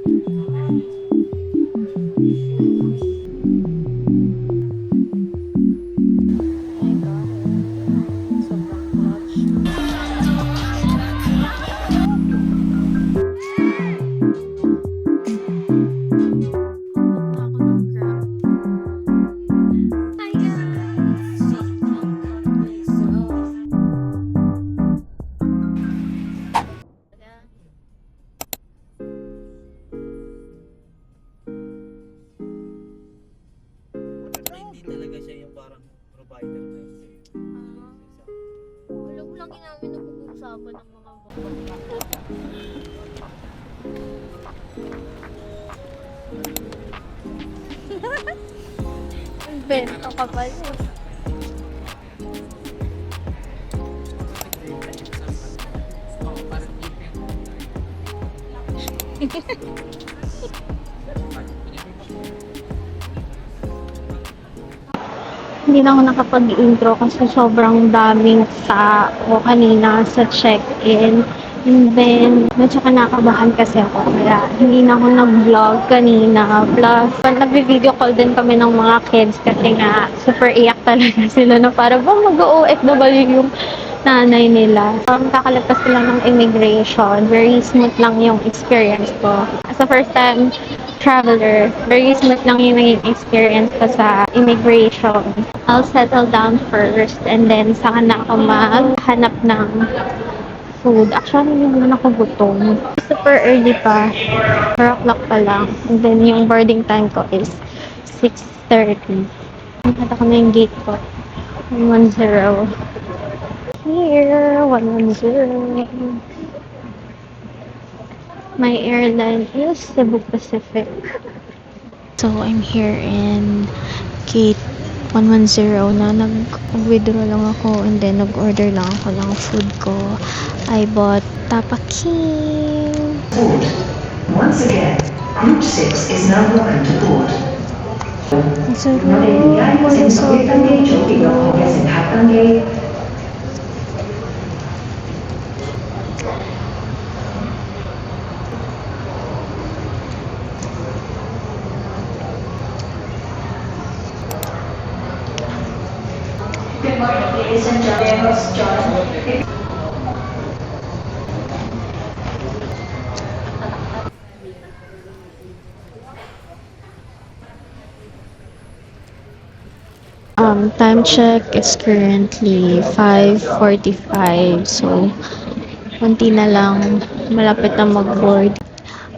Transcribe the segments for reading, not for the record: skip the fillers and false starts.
Sobrang clutch. Book na ako ng Grab. Hi guys! Hindi talaga siya yung parang provider na yun. Alam mo lagi namin napag-uusapan ng mga bata. Invento ka pala eh. Hindi na ako nakapag-intro kasi sobrang daming tao kanina sa check-in. And then, medyo kinakabahan kasi ako. Kaya hindi na ako nag-vlog kanina. Plus, nag-video call din kami ng mga kids kasi nga super iyak talaga sila na parang bang mag-OFW yung nanay nila. Kakalagpas sila ng immigration. Very smooth lang yung experience ko. As a first time traveler, very smooth lang yung naging experience ko sa immigration. I'll settle down first and then saka na ako maghanap ng food. Actually, hindi naman ako gutom. Super early pa. 4 o'clock pa lang. And then yung boarding time ko is 6:30. Nakita ko na yung gate ko. 110. Here, 110. My airline is Cebu Pacific. So, I'm here in gate 110 na nag-withdraw lang ako and then nag-order lang ako ng food ko. I bought tapaking. Once again, Group 6 is now welcome to board. Sarap. Maligaya Wala sa sa Tanggay, Jogi Bacoya sa Tanggay. Good morning, ladies and gentlemen. Time check is currently 5:45. So, konti na lang. Malapit na mag-board.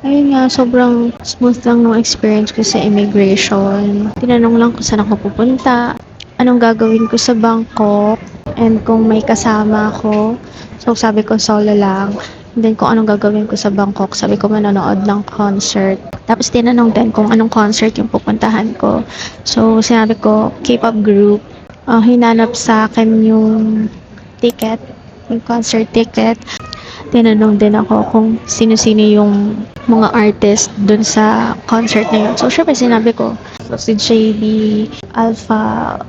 Ayun nga, sobrang smooth lang ng experience ko sa immigration. Tinanong lang kung saan ako pupunta, anong gagawin ko sa Bangkok, and kung may kasama ako. So, sabi ko solo lang. And then, kung anong gagawin ko sa Bangkok, sabi ko manonood ng concert. Tapos, tinanong din kung anong concert yung pupuntahan ko. So, sinabi ko, K-pop group. Hinanap sa akin yung ticket, yung concert ticket. Tinanong din ako kung sino-sino yung mga artist dun sa concert na yun. So, syempre, sinabi ko, si JB, Alpha,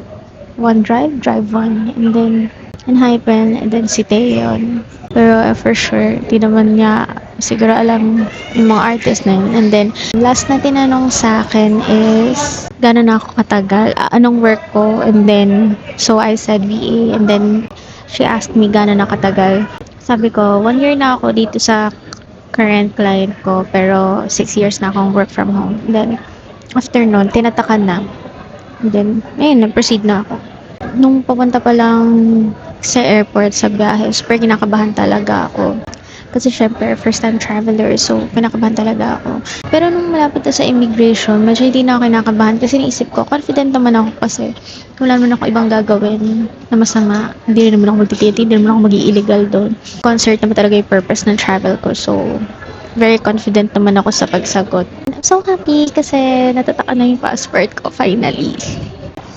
One Drive, Drive 1, and then, Enhypen, and then si Taeyeon. Pero for sure, di naman niya siguro alam yung mga artist na yun. And then, last na tinanong sa akin is, gano'n na ako katagal, anong work ko, and then, so I said VA, and then, she asked me gano'n na katagal. Sabi ko, 1 year na ako dito sa current client ko, pero 6 years na akong work from home. And then, after nun, tinatakan na. And then, ayun, nag-proceed na ako. Nung papunta pa lang sa airport, sa biyahe, super kinakabahan talaga ako. Kasi syempre, first time traveler, so kinakabahan talaga ako. Pero nung malapit na sa immigration, medyo hindi na ako kinakabahan kasi naisip ko, confident naman ako kasi wala naman ako ibang gagawin na masama. Hindi naman ako magtititi, hindi naman ako mag-i-illegal doon. Concert naman talaga yung purpose ng travel ko, so very confident naman ako sa pagsagot. I'm so happy kasi natataka na yung passport ko finally.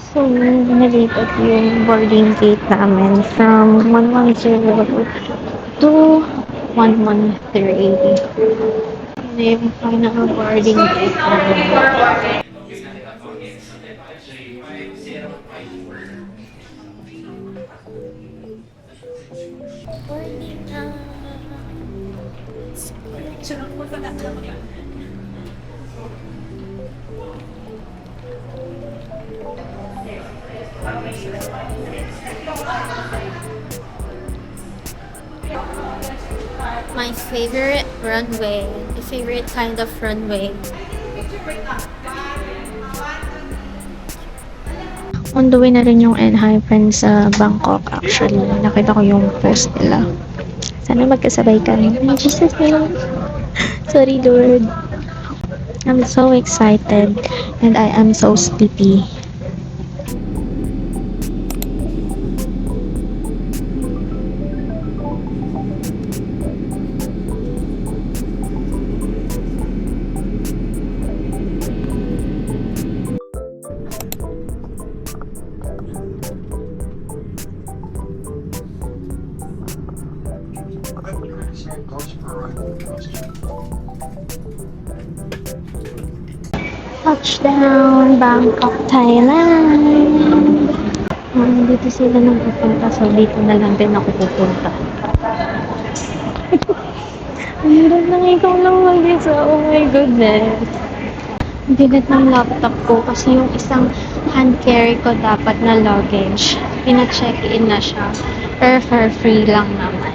So, nalipat yung boarding gate namin from 110 to 113. Ano yung final boarding gate namin. Boarding na. my favorite runway. My favorite kind of runway. On the way na rin yung Enhypen sa Bangkok actually. Nakita ko yung post nila. Sana magkasabay kami. Ay, Jesus name. Sorry, Lord. I'm so excited and I am so sleepy. Touchdown, Bangkok, Thailand. Dito sila nang pupunta, so dito na lang din ako pupunta. Ang hirap na ikaw lang mag-isa. Oh my goodness. Bigat ng laptop ko kasi yung isang hand carry ko dapat na luggage. Pina-check-in na siya. Pero for free lang naman.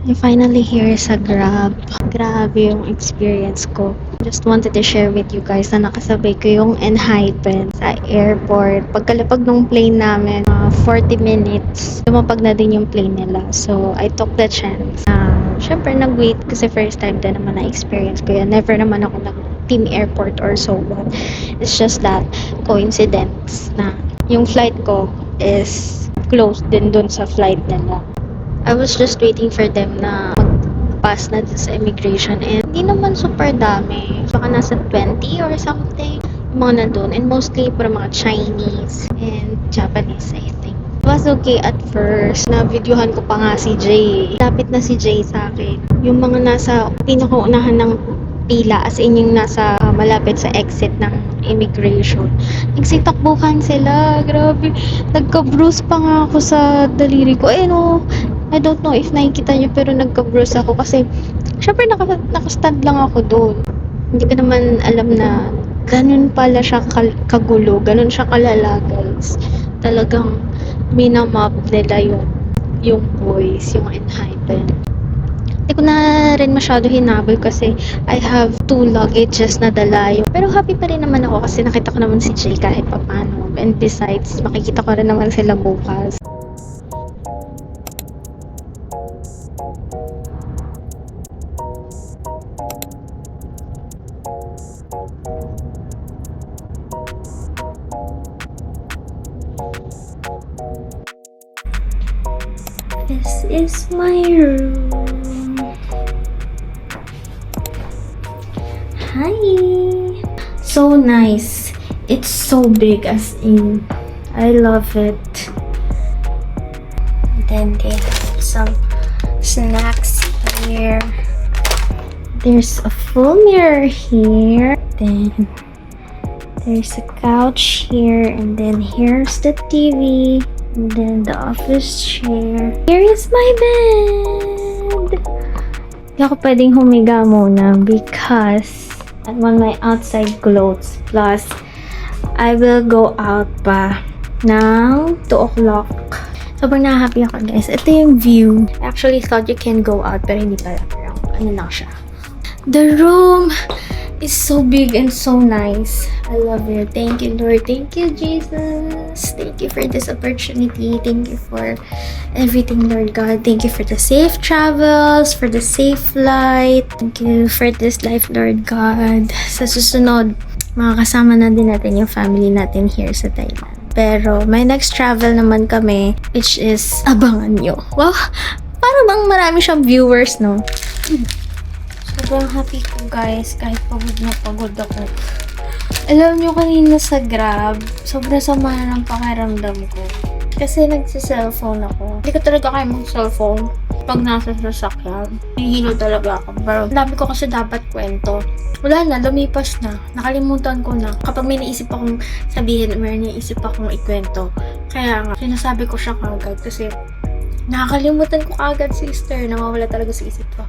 I'm finally here sa Grab. Grabe yung experience ko. Just wanted to share with you guys na nakasabay ko yung Enhypen sa airport. Pagkalapag ng plane namin, 40 minutes, lumapag na din yung plane nila. So, I took the chance. Syempre, nag-wait kasi first time din naman na-experience ko yan. Never naman ako nag-team airport or so on. It's just that coincidence na yung flight ko is closed din dun sa flight nila. I was just waiting for them na mag-pass na sa immigration and hindi naman super dami. Baka nasa 20 or something yung mga nandun. And mostly para mga Chinese and Japanese, I think. It was okay at first. Na-videohan ko pa nga si Jay. Lapit na si Jay sa akin. Yung mga nasa pinakaunahan ng pila, as in yung nasa malapit sa exit ng immigration. Nagsitakbuhan sila. Grabe. Nagka-bruise pa nga ako sa daliri ko. No, I don't know if nakikita nyo pero nagka-bruise ako kasi syempre nakastand lang ako doon. Hindi ko naman alam na ganun pala siya kagulo. Ganun siya kalala, guys. Talagang minamap nila yung boys, yung Enhypen. Hindi ko na rin masyado hinabol kasi I have 2 luggages na dala. Pero happy pa rin naman ako kasi nakita ko naman si Jay kahit papano. And besides, makikita ko rin naman sila bukas. This is my room. Hi. So nice. It's so big as in. I love it. Then they have some snacks here. There's a full mirror here. Then there's a couch here. And then here's the TV. And then the office chair. Here is my bed. Hindi ako pwedeng humiga muna because I want my outside clothes. Plus, I will go out pa ng 2 o'clock. Sobrang na-happy ako, guys. Ito yung view. I actually thought you can go out pero hindi pala. Pero ano lang siya. The room is so big and so nice. I love it. Thank you, Lord. Thank you, Jesus. Thank you for this opportunity. Thank you for everything, Lord God. Thank you for the safe travels, for the safe flight. Thank you for this life, Lord God. Sa susunod, makakasama na din natin yung family natin here sa Thailand. Pero may next travel naman kami, which is abangan nyo. Wow, para bang marami siyang viewers, no? Sobrang happy ko, guys. Kahit pagod na pagod ako. Alam nyo, kanina sa Grab, sobrang sama na ng pakiramdam ko. Kasi nagsi-cellphone ako. Hindi ko talaga kaya mag-cellphone pag nasa sasakyan. Nahihilo talaga ako. Pero dami ko kasi dapat kwento. Wala na, lumipas na. Nakalimutan ko na. Kapag may naisip akong sabihin, may naisip akong ikwento. Kaya nga, sinasabi ko siya kagad kasi nakakalimutan ko kagad, sister. Nawawala talaga sa isip ko.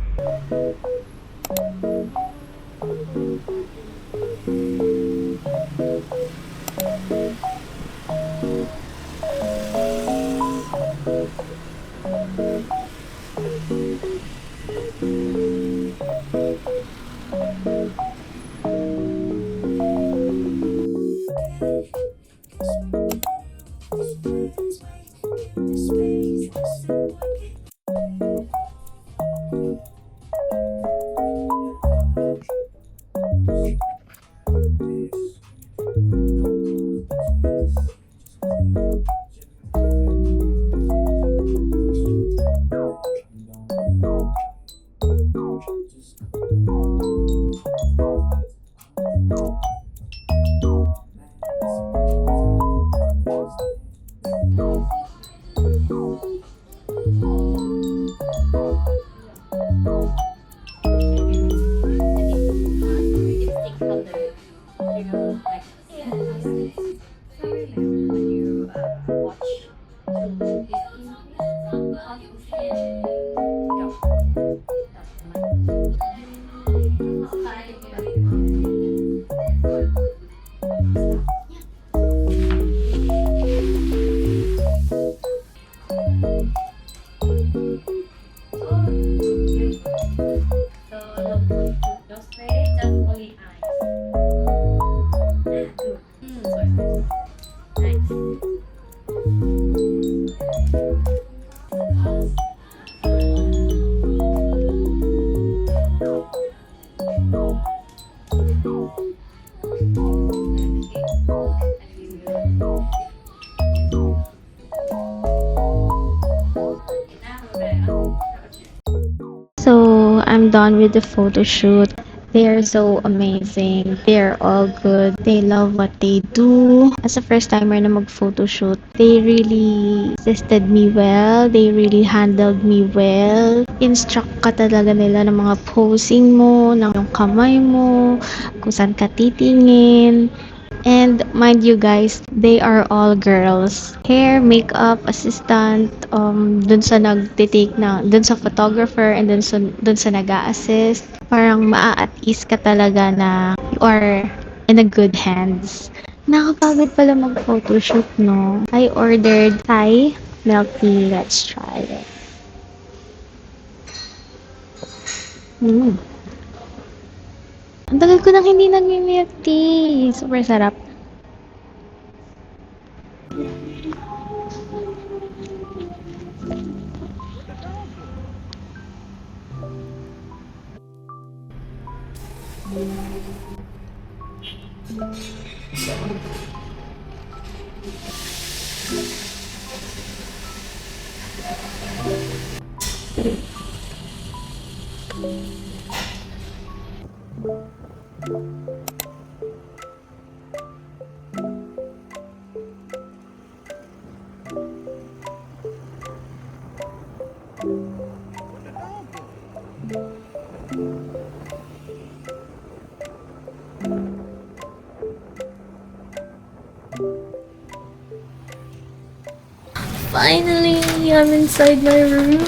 So, I'm done with the photo shoot. They are so amazing. They are all good. They love what they do. As a first timer na mag-photo shoot, they really assisted me well. They really handled me well. Instruct ka talaga nila ng mga posing mo, ng yung kamay mo, kung saan ka titingin. And mind you guys, they are all girls. Hair, makeup, assistant, dun sa nagtitake na, dun sa photographer, and dun sa nag-a-assist. Parang maa-at ease ka talaga na you are in a good hands. Nakapagod pala mag-photoshoot, no? I ordered Thai milk tea. Let's try it. Ang tagal ko nang hindi nag-milk tea. Super sarap. Finally, I'm inside my room.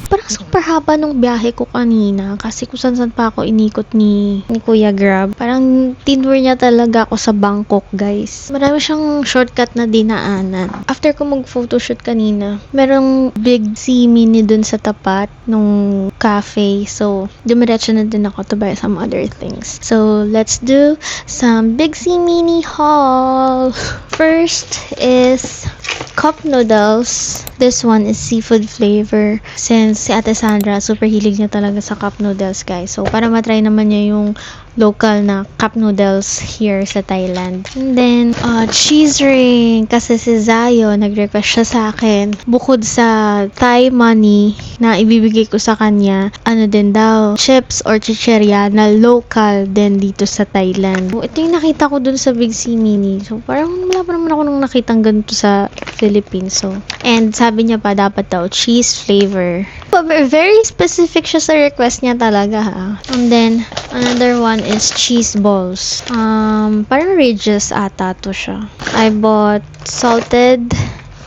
Parang super haba nung biyahe ko kanina kasi kung saan pa ako inikot ni Kuya Grab. Parang tinur niya talaga ako sa Bangkok, guys. Marami siyang shortcut na dinaanan. After ko mag-photoshoot kanina, merong Big C Mini dun sa tapat nung cafe. So, dumiretso na din ako to buy some other things. So, let's do some Big C Mini haul. First is cup noodles. This one is seafood flavor. Since si Ate Sandra, super hilig niya talaga sa cup noodles, guys. So, para matry naman niya yung local na cup noodles here sa Thailand. And then, cheese ring. Kasi si Zayo, nag-request siya sa akin. Bukod sa Thai money na ibibigay ko sa kanya, ano din daw, chips or chicheria na local din dito sa Thailand. So, ito yung nakita ko dun sa Big C Mini. So, parang wala pa naman ako nung nakitang ganito sa Philippines. So, and sabi niya pa, dapat daw cheese flavor. But very specific siya sa request niya talaga, ha. And then, another one is cheese balls. Parang Regis ata to siya. I bought salted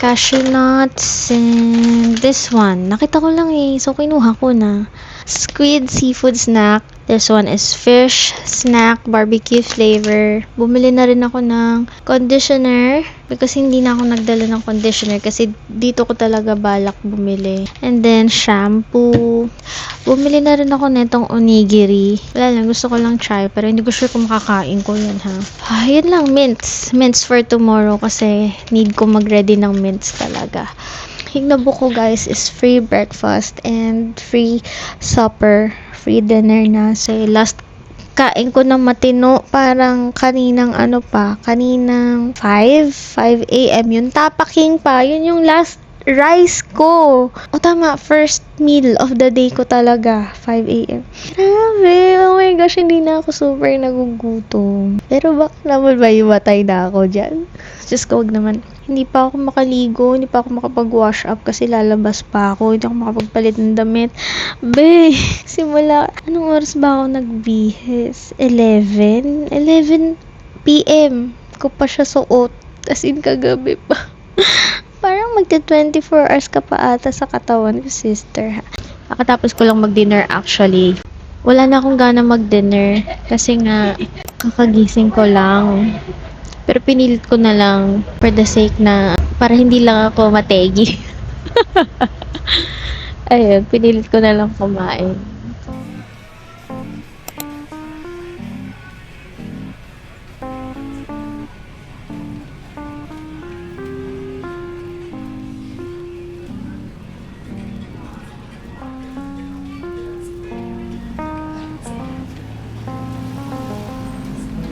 cashew nuts and this one. Nakita ko lang eh. So, kinuha ko na. Squid seafood snack. This one is fish snack barbecue flavor. Bumili na rin ako ng conditioner because hindi na ako nagdala ng conditioner kasi dito ko talaga balak bumili. And then shampoo. Bumili na rin ako netong onigiri. Wala lang, gusto ko lang try pero hindi ko sure kung makakain ko yun, ha. Yun lang, mints. Mints for tomorrow kasi need ko mag-ready ng mints talaga. Hignabu ko guys is free breakfast and free supper, free dinner na. So last kain ko ng matino parang kaninang kaninang 5 a.m. Yung tapaking pa, yun yung last rice ko. O tama, first meal of the day ko talaga, 5 a.m. Grabe, oh my gosh, hindi na ako super nagugutom. Pero baka naman matay na ako dyan. Just wag naman. Hindi pa ako makaligo, hindi pa ako makapag-wash up kasi lalabas pa ako. Hindi ako makapagpalit ng damit. Simula, anong oras ba ako nagbihis? 11 p.m. ko pa siya suot. As in, kagabi pa. Parang magti 24 hours ka pa ata sa katawan ko, sister, ha. Nakatapos ko lang mag-dinner actually. Wala na akong gana mag-dinner kasi nga kakagising ko lang. Pero pinilit ko na lang for the sake na para hindi lang ako mategi. Ayun, pinilit ko na lang kumain.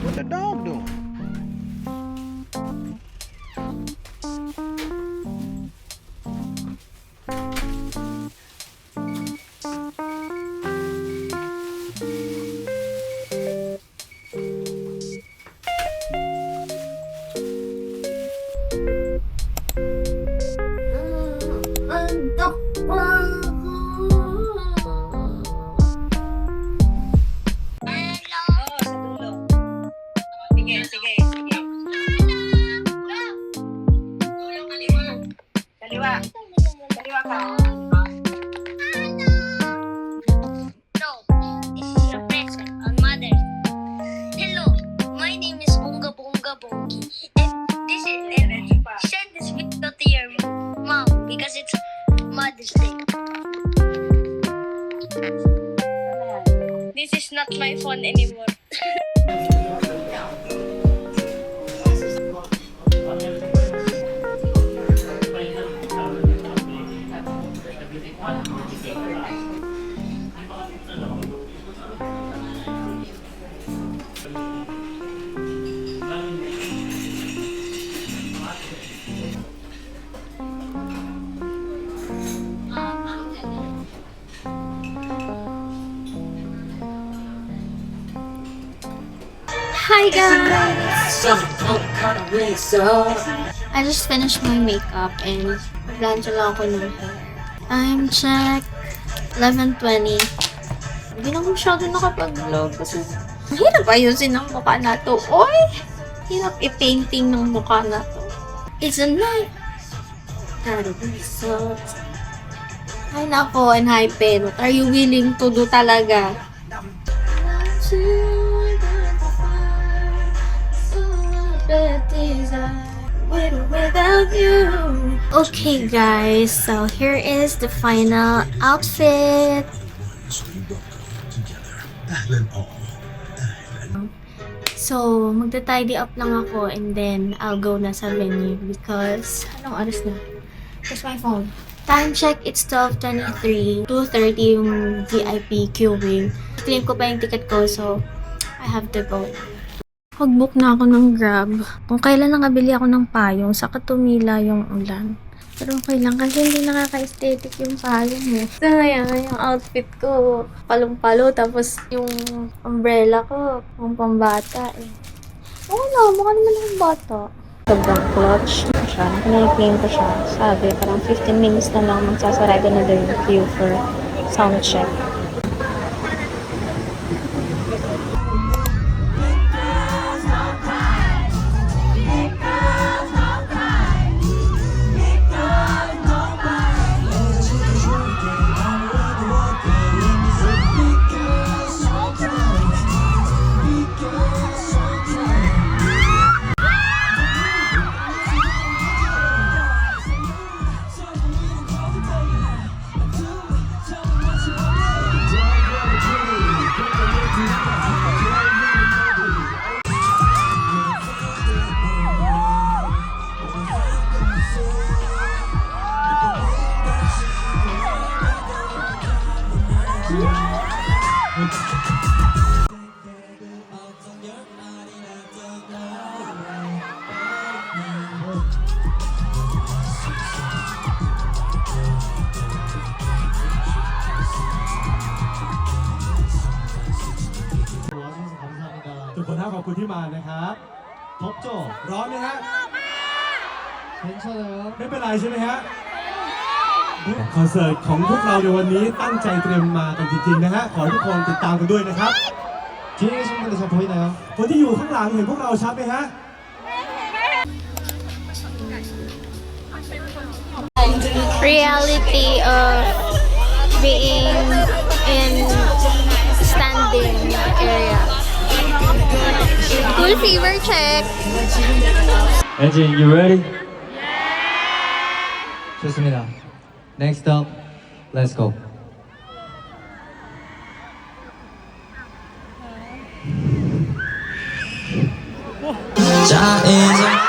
What the dog doing? Sige, sige, sige. Kaliwa. Kaliwa ka. No, this is a present on Mother's Day. Hello, my name is Bunga Bunga Bongi, and this is send this video to your mom because it's Mother's Day. This is not my phone anymore. Hi guys! I just finished my makeup and plancha lang ako ng hair. Time check, 11:20. Hindi na ako masyado nakapag-vlog kasi ang hirap ayusin ang mukha na to. Oy! Hirap i-painting ng mukha na to. It's a night. Gotta be so. Ay nako, and hi pen. What are you willing to do talaga? Without you. Okay guys, so here is the final outfit. So, magta-tidy up lang ako and then I'll go na sa venue because anong oras na? Where's my phone? Time check, it's 12:23. 2:30 yung VIP queuing. Claim ko pa yung ticket ko, so I have to go. Pag-book na ako ng Grab. Kung kailan nakabili ako ng payong, saka tumila yung ulan. Pero okay lang kasi hindi nakaka-aesthetic yung payong eh. So ngayon, yung outfit ko, palong-palo, tapos yung umbrella ko, yung pambata eh. Oo na, mukha naman akong bata. Sobrang clutch siya. Pinag-clean ko siya. Sabi, parang 15 minutes na lang magsasarado na daw yung queue for sound check. 와주셔서 감사합니다. ทุกคนขอบคุณที่มานะครับ덥죠? ร้อนไหมฮะ 괜찮아요. ไม่เป็นไรใช่ไหมฮะคอนเสิร์ตของพวกเราในวันนี้ตั้งใจเตรียมมากันจริงๆนะฮะขอให้ทุกคนติดตามกันด้วยนะครับ 뒤에 계신 분들 잘 보이나요? คนที่อยู่ข้างหลังเห็นพวกเราชัดไหมฮะ Reality of being in standing area. Cool fever check. Engine, you ready? 좋습니다. Next up, let's go. 자, 이제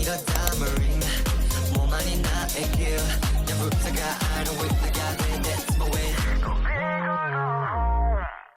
아니가 다머링 몸 아닌 나의 길 내부터가 I don't wait